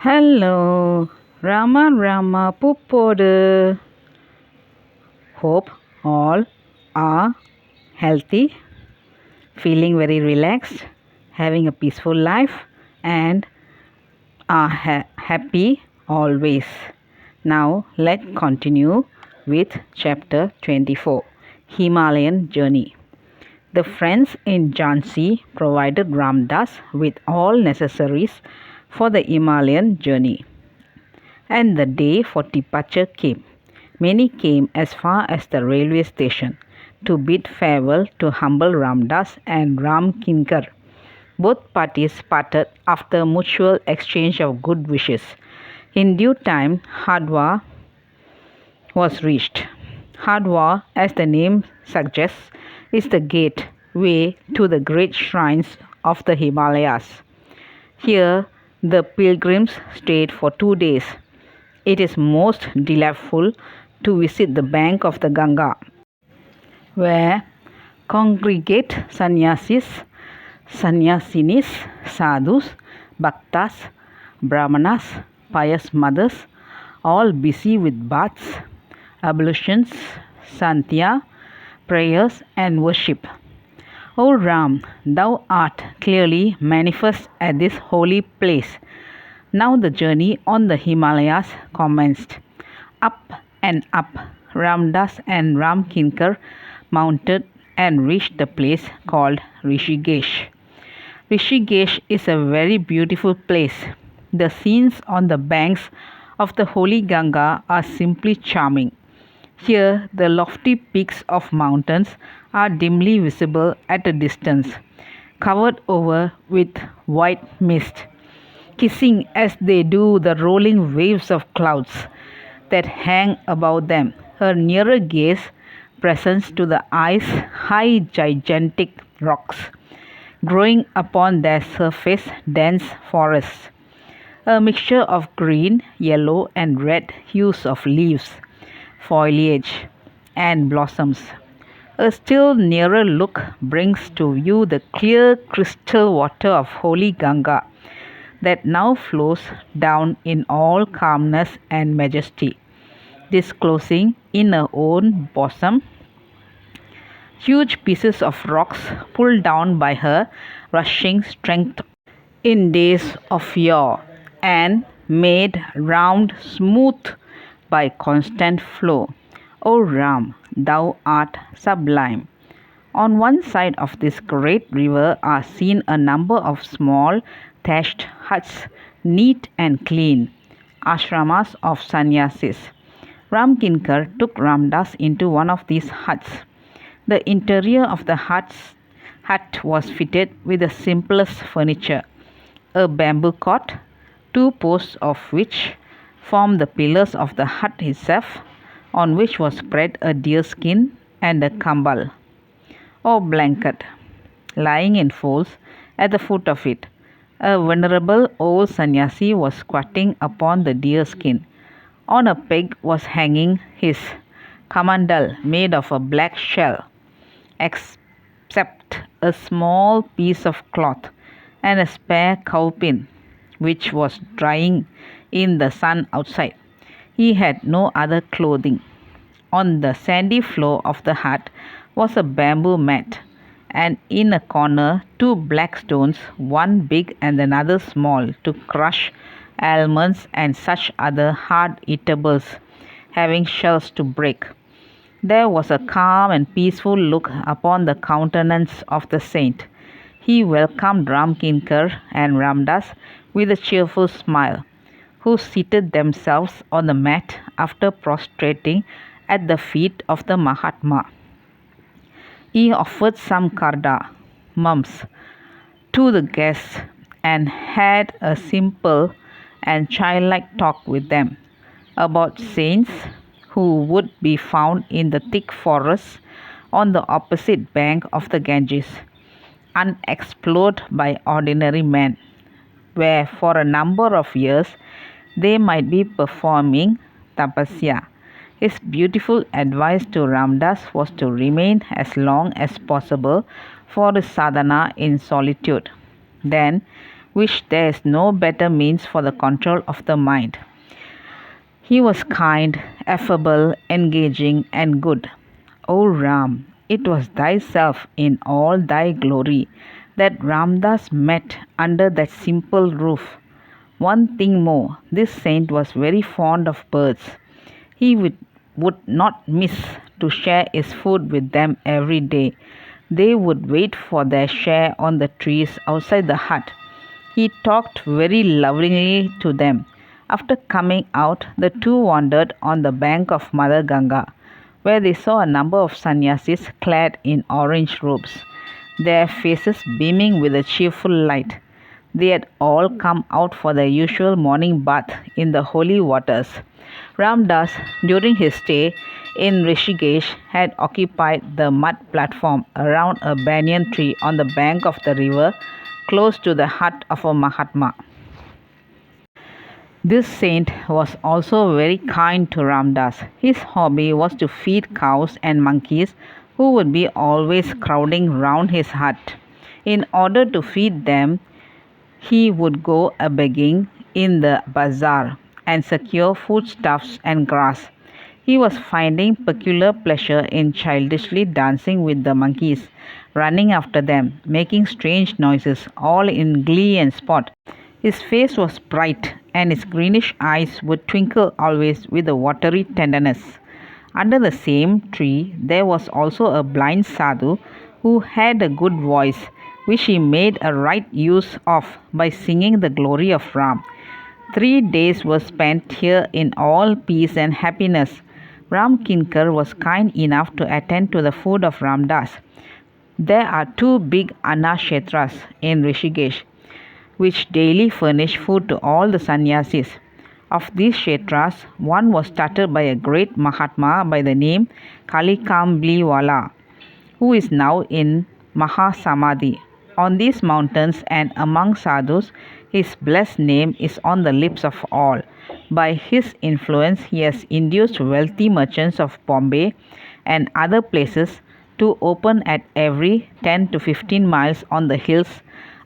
Hello, Rama Rama Puppodu. Hope all are healthy, feeling very relaxed, having a peaceful life, and are happy always. Now, let's continue with chapter 24 Himalayan Journey. The friends in Jhansi provided Ramdas with all necessaries for the Himalayan journey, and the day for departure came. Many came as far as the railway station to bid farewell to humble Ramdas and Ram Kinkar. Both parties parted after mutual exchange of good wishes. In due time, Hardwar was reached. Hardwar, as the name suggests, is the gateway to the great shrines of the Himalayas. Here, the pilgrims stayed for 2 days. It is most delightful to visit the bank of the Ganga, where congregate sannyasis, sannyasinis, sadhus, bhaktas, brahmanas, pious mothers, all busy with baths, ablutions, sandhya, prayers, and worship. O Ram, thou art clearly manifest at this holy place. Now the journey on the Himalayas commenced. Up and up, Ramdas and Ram Kinkar mounted and reached the place called Rishikesh. Rishikesh is a very beautiful place. The scenes on the banks of the holy Ganga are simply charming. Here, the lofty peaks of mountains are dimly visible at a distance, covered over with white mist, kissing as they do the rolling waves of clouds that hang above them. Her nearer gaze presents to the eyes high gigantic rocks, growing upon their surface dense forests, a mixture of green, yellow, and red hues of leaves, foliage, and blossoms. A still nearer look brings to view the clear crystal water of holy Ganga that now flows down in all calmness and majesty, disclosing in her own bosom huge pieces of rocks pulled down by her rushing strength in days of yore and made round smooth by constant flow. O Ram, thou art sublime. On one side of this great river are seen a number of small thatched huts, neat and clean, ashramas of sannyasis. Ramkinkar took Ramdas into one of these huts. The interior of the hut was fitted with the simplest furniture, a bamboo cot, two posts of which formed the pillars of the hut itself, on which was spread a deerskin and a kambal, or blanket, lying in folds at the foot of it. A venerable old sannyasi was squatting upon the deerskin. On a peg was hanging his kamandal made of a black shell, except a small piece of cloth and a spare cowpin, which was drying in the sun outside. He had no other clothing. On the sandy floor of the hut was a bamboo mat, and in a corner two black stones, one big and another small, to crush almonds and such other hard eatables, having shells to break. There was a calm and peaceful look upon the countenance of the saint. He welcomed Ramkinkar and Ramdas with a cheerful smile, who seated themselves on the mat after prostrating at the feet of the Mahatma. He offered some karda, mumps, to the guests and had a simple and childlike talk with them about saints who would be found in the thick forests on the opposite bank of the Ganges, unexplored by ordinary men, where for a number of years they might be performing tapasya. His beautiful advice to Ramdas was to remain as long as possible for his sadhana in solitude. Then, which there is no better means for the control of the mind. He was kind, affable, engaging, and good. O Ram, it was thyself in all thy glory that Ramdas met under that simple roof. One thing more, this saint was very fond of birds. He would not miss to share his food with them every day. They would wait for their share on the trees outside the hut. He talked very lovingly to them. After coming out, the two wandered on the bank of Mother Ganga, where they saw a number of sannyasis clad in orange robes, their faces beaming with a cheerful light. They had all come out for their usual morning bath in the holy waters. Ramdas, during his stay in Rishikesh, had occupied the mud platform around a banyan tree on the bank of the river, close to the hut of a Mahatma. This saint was also very kind to Ramdas. His hobby was to feed cows and monkeys who would be always crowding round his hut. In order to feed them, he would go a begging in the bazaar and secure foodstuffs and grass. He was finding peculiar pleasure in childishly dancing with the monkeys, running after them, making strange noises, all in glee and sport. His face was bright, and his greenish eyes would twinkle always with a watery tenderness. Under the same tree there was also a blind sadhu who had a good voice, which he made a right use of by singing the glory of Ram. 3 days were spent here in all peace and happiness. Ram Kinkar was kind enough to attend to the food of Ramdas. There are two big Anna-kshetras in Rishikesh, which daily furnish food to all the sannyasis. Of these kshetras, one was started by a great Mahatma by the name Kalikambliwala, who is now in Mahasamadhi. On these mountains and among sadhus, his blessed name is on the lips of all. By his influence, he has induced wealthy merchants of Bombay and other places to open at every 10 to 15 miles on the hills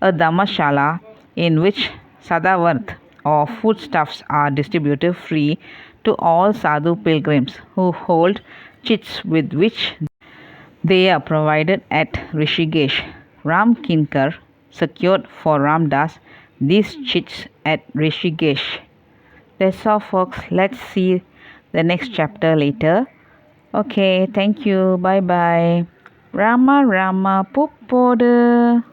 a dharmashala in which sadavarth or foodstuffs are distributed free to all sadhu pilgrims who hold chits with which they are provided at Rishikesh. Ram Kinkar secured for Ramdas these chits at Rishikesh. That's all, folks. Let's see the next chapter later. Okay, thank you. Bye bye. Rama Rama Puppodu.